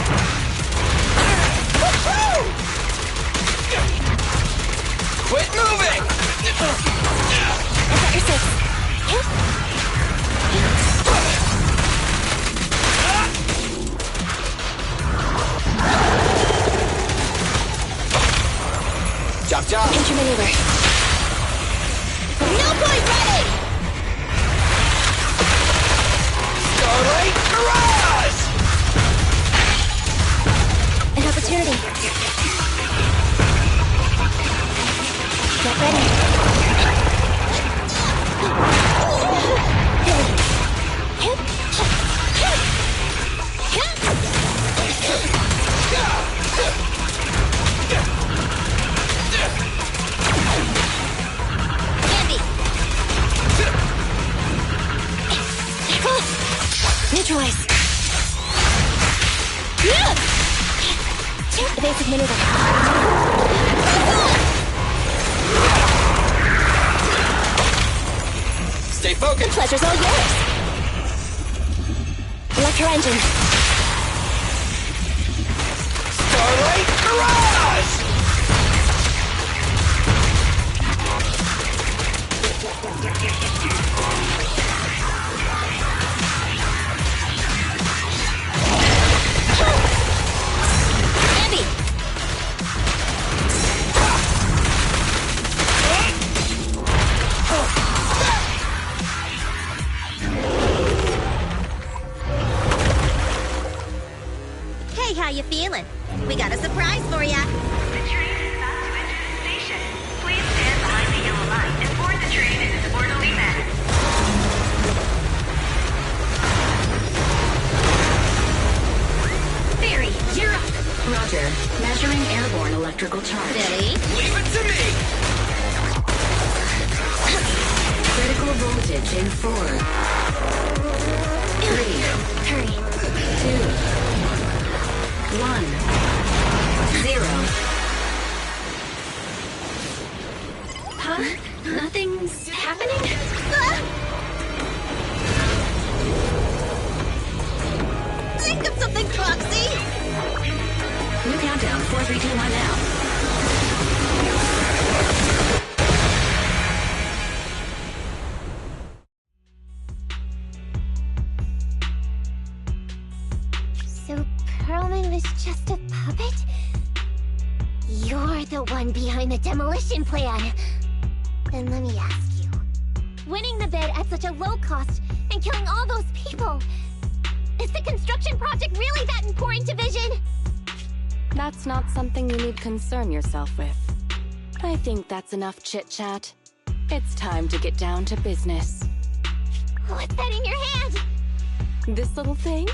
A: Quit moving!
D: I got your six.
A: Chop chop!
D: Entry maneuver.
C: No point ready!
A: Starlight Mirage!
D: An opportunity. Get ready.
C: Neutralize.
D: Evasive maneuver.
A: Stay focused.
D: Pleasure's all yours. Electro engine.
A: Starlight Mirage!
C: Andy!
B: Hey, how you feeling? We got a surprise for ya.
L: The train is about to enter the station. Please stand behind the yellow line and board the train in its orderly manner.
G: Theory, you're up. Roger. Measuring airborne electrical charge.
B: Billy?
A: Leave it to me!
G: Critical voltage in 4, 3,
D: Hurry.
G: 2, 1, 0. Huh? Nothing's happening?
B: Think of something, Foxy!
G: New countdown, 4, 3, 2, 1 now.
C: So Perlman was just a puppet? You're the one behind the demolition plan. Then let me ask you. Winning the bid at such a low cost and killing all those people, is the construction project really that important to Vision?
K: That's not something you need concern yourself with. I think that's enough chit-chat. It's time to get down to business.
C: What's that in your hand?
K: This little thing?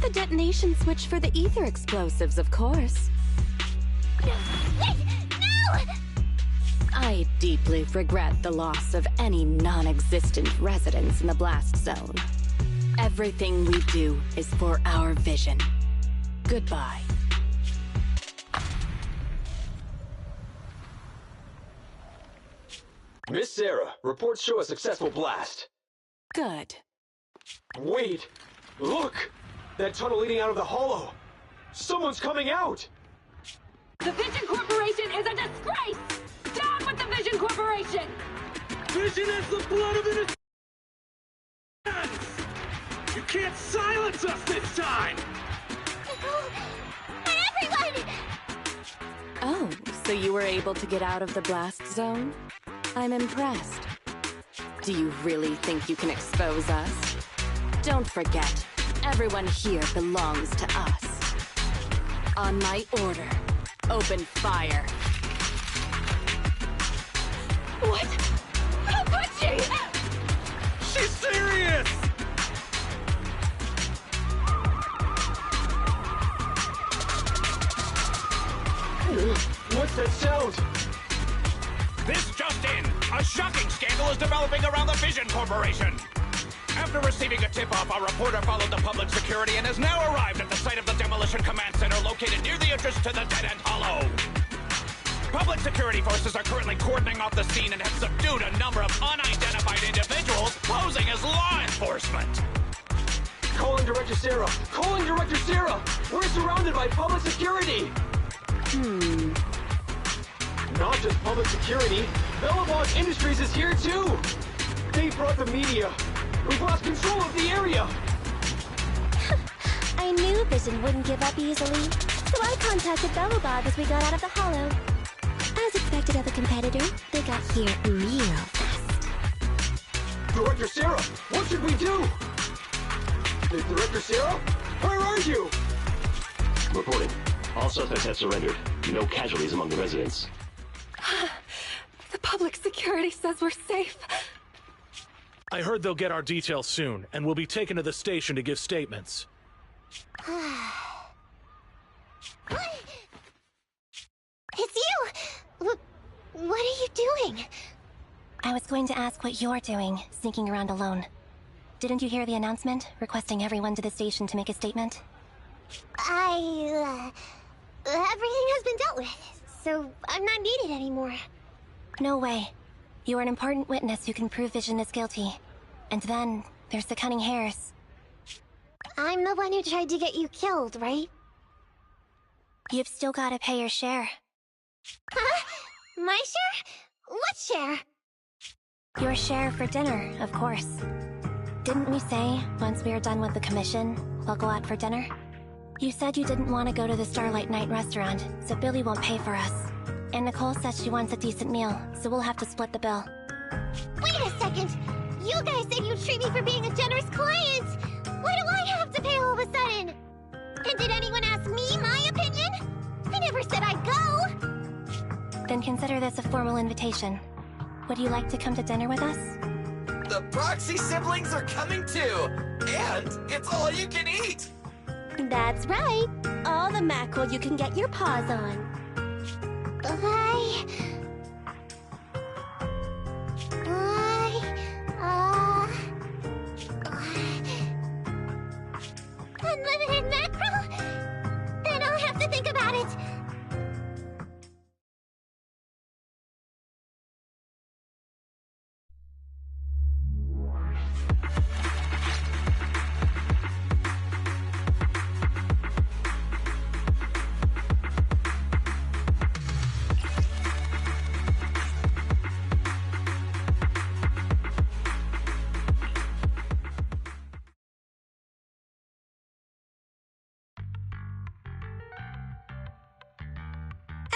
K: The detonation switch for the ether explosives, of course.
C: Wait! No!
K: I deeply regret the loss of any non-existent residents in the blast zone. Everything we do is for our vision. Goodbye.
I: Miss Sarah, reports show a successful blast.
K: Good.
I: Wait! Look! That tunnel leading out of the hollow! Someone's coming out!
M: The Vision Corporation is a disgrace! Down with the Vision Corporation!
H: Vision has the blood of innocent hands! You can't silence us this time!
C: And everyone!
K: Oh, so you were able to get out of the blast zone? I'm impressed. Do you really think you can expose us? Don't forget, everyone here belongs to us. On my order, open fire.
M: What? How could she?
H: She's serious!
I: What's that sound?
H: This just in! A shocking scandal is developing around the Vision Corporation! After receiving a tip-off, our reporter followed the public security and has now arrived at the site of the Demolition Command Center located near the entrance to the Dead End Hollow. Public security forces are currently cordoning off the scene and have subdued a number of unidentified individuals posing as law enforcement.
I: Calling Director Sarah! Calling Director Sarah! We're surrounded by public security! Not just public security, Belobog Industries is here too! They brought the media! We've lost control of the area!
C: I knew Vision wouldn't give up easily, so I contacted Belobog as we got out of the hollow. As expected of a competitor, they got here real fast.
I: Director Sarah, what should we do? Director Sarah? Where are you?
N: Reporting. All suspects have surrendered. No casualties among the residents.
K: The public security says we're safe.
O: I heard they'll get our details soon, and we'll be taken to the station to give statements.
C: It's you! What are you doing?
D: I was going to ask what you're doing, sneaking around alone. Didn't you hear the announcement, requesting everyone to the station to make a statement?
C: Everything has been dealt with, so I'm not needed anymore.
D: No way. You are an important witness who can prove Vision is guilty. And then, there's the Cunning Hares.
C: I'm the one who tried to get you killed, right?
D: You've still gotta pay your share.
C: Huh? My share? What share?
D: Your share for dinner, of course. Didn't we say, once we are done with the commission, we'll go out for dinner? You said you didn't want to go to the Starlight Night restaurant, so Billy won't pay for us. And Nicole says she wants a decent meal, so we'll have to split the bill.
C: Wait a second! You guys said you'd treat me for being a generous client! Why do I have to pay all of a sudden? And did anyone ask me my opinion? I never said I'd go!
D: Then consider this a formal invitation. Would you like to come to dinner with us?
A: The Proxy siblings are coming too! And it's all you can eat!
B: That's right. All the mackerel you can get your paws on.
C: Unlimited mackerel? Then I'll have to think about it.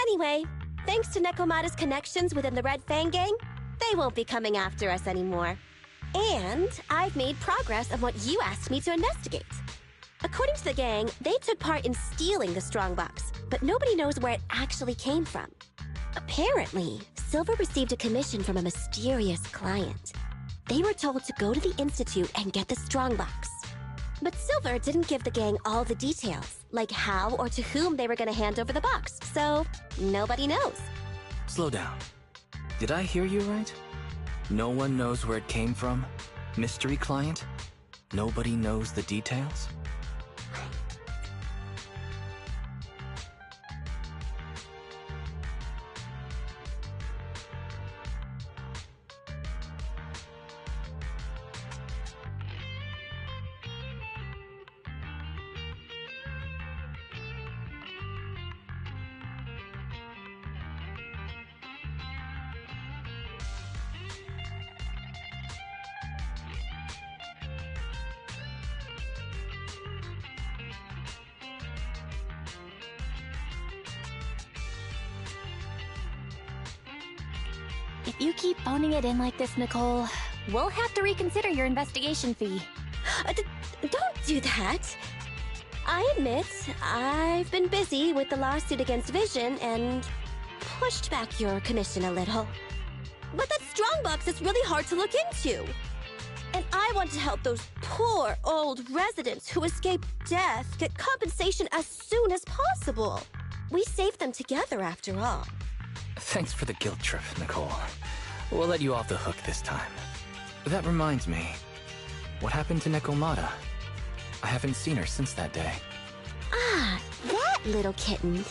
B: Anyway, thanks to Nekomata's connections within the Red Fang gang, they won't be coming after us anymore. And I've made progress on what you asked me to investigate. According to the gang, they took part in stealing the Strongbox, but nobody knows where it actually came from. Apparently, Silver received a commission from a mysterious client. They were told to go to the Institute and get the Strongbox. But Silver didn't give the gang all the details, like how or to whom they were going to hand over the box, so nobody knows.
F: Slow down. Did I hear you right? No one knows where it came from? Mystery client? Nobody knows the details?
D: If you keep phoning it in like this, Nicole, we'll have to reconsider your investigation fee.
B: Don't do that. I admit, I've been busy with the lawsuit against Vision and pushed back your commission a little. But that Strongbox is really hard to look into. And I want to help those poor old residents who escaped death get compensation as soon as possible. We saved them together after all.
F: Thanks for the guilt trip, Nicole. We'll let you off the hook this time. That reminds me. What happened to Nekomata? I haven't seen her since that day.
C: Ah, that little kitten.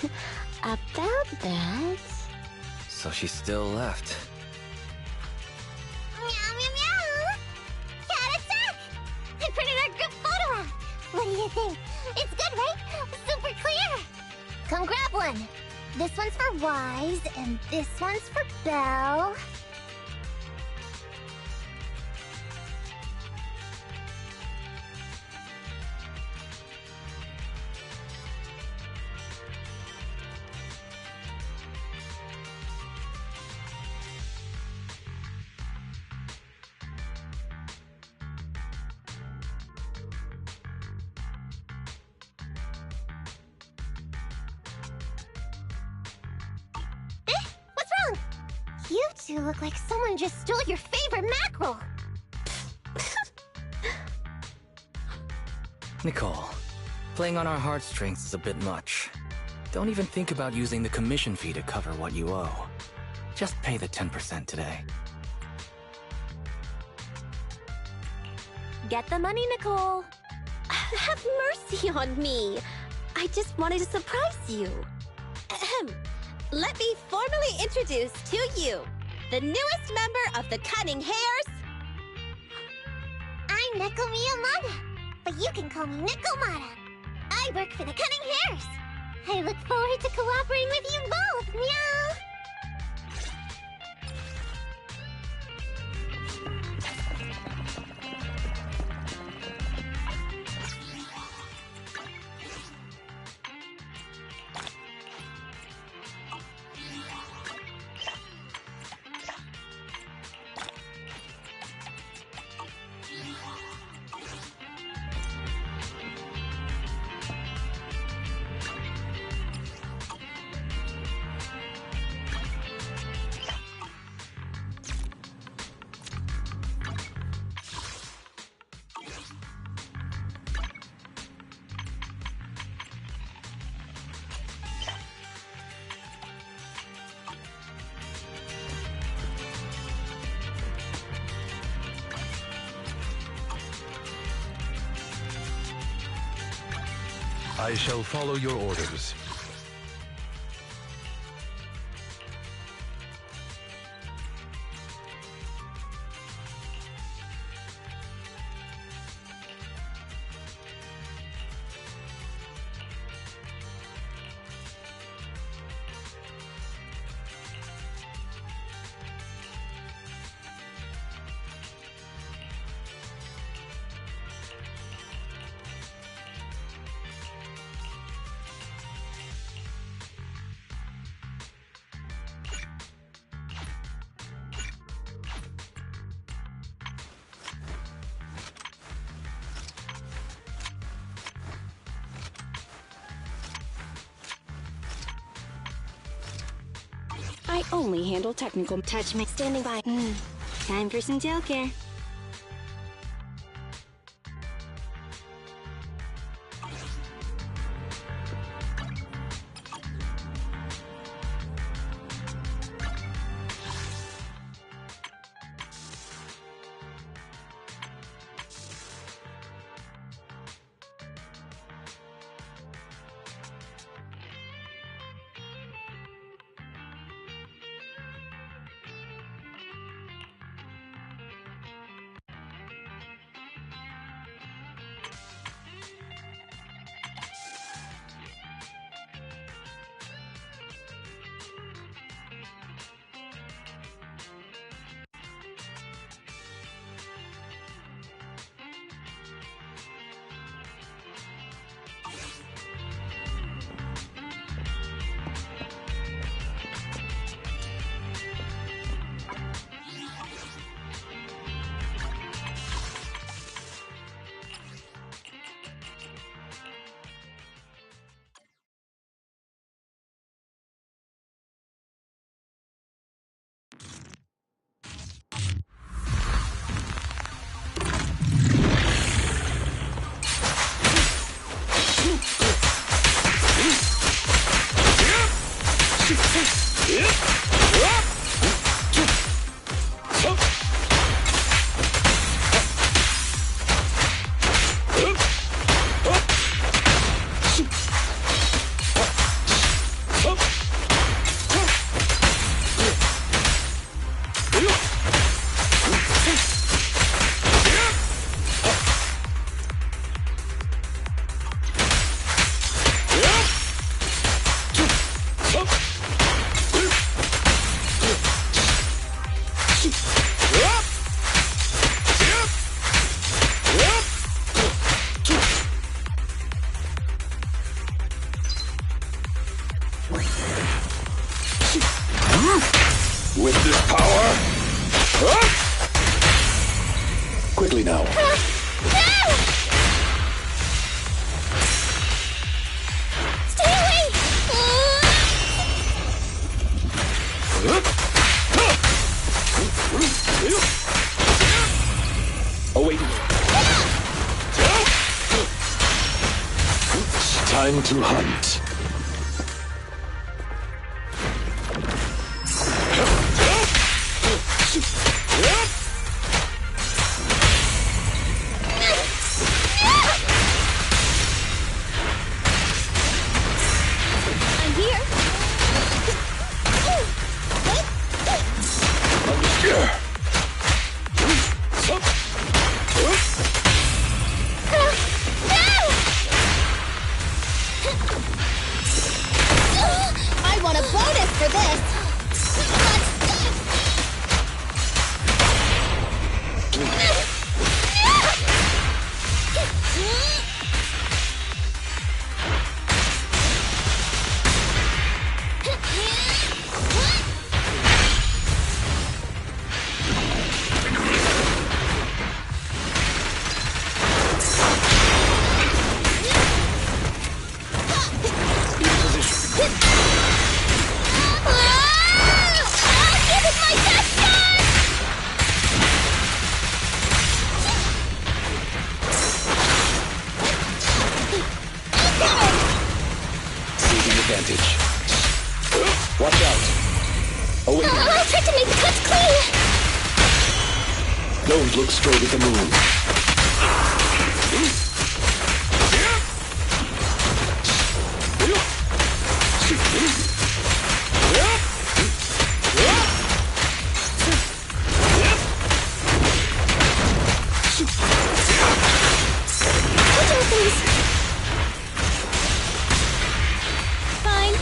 C: About that...
F: So she still left.
C: Meow, meow, meow! Cat attack! I printed our group photo out! What do you think? It's good, right? Super clear! Come grab one. This one's for Wise, and this one's for Belle. You two look like someone just stole your favorite mackerel!
F: Nicole, playing on our heartstrings is a bit much. Don't even think about using the commission fee to cover what you owe. Just pay the 10% today.
B: Get the money, Nicole. Have mercy on me. I just wanted to surprise you. Ahem. Let me formally introduce to you the newest member of the Cunning Hares.
C: I'm Neko Miyamada, but you can call me Nekomata. I work for the Cunning Hares. I look forward to cooperating with you both, meow!
P: I shall follow your orders.
K: I only handle technical.
D: Touch me. Standing by. Time for some gel care.
Q: With this power... Quickly now.
C: Stay away!
Q: Awaiting. It's time to hunt.
C: I'm here. I want a bonus for this.
Q: Advantage. Watch out. Away.
C: I'll try to make the cuts clean.
Q: Don't look straight at the moon.
C: Watch out, please. Fine.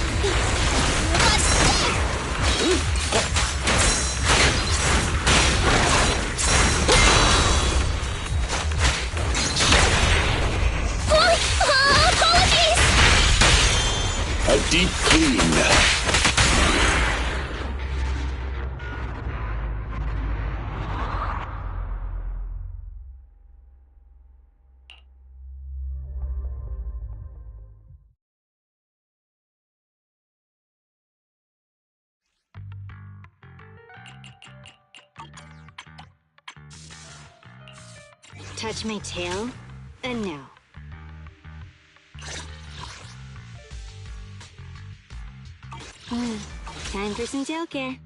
C: Apologies!
Q: A deep clean.
D: Touch my tail, and no. Time for some gel care.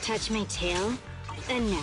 D: Touch my tail, and no.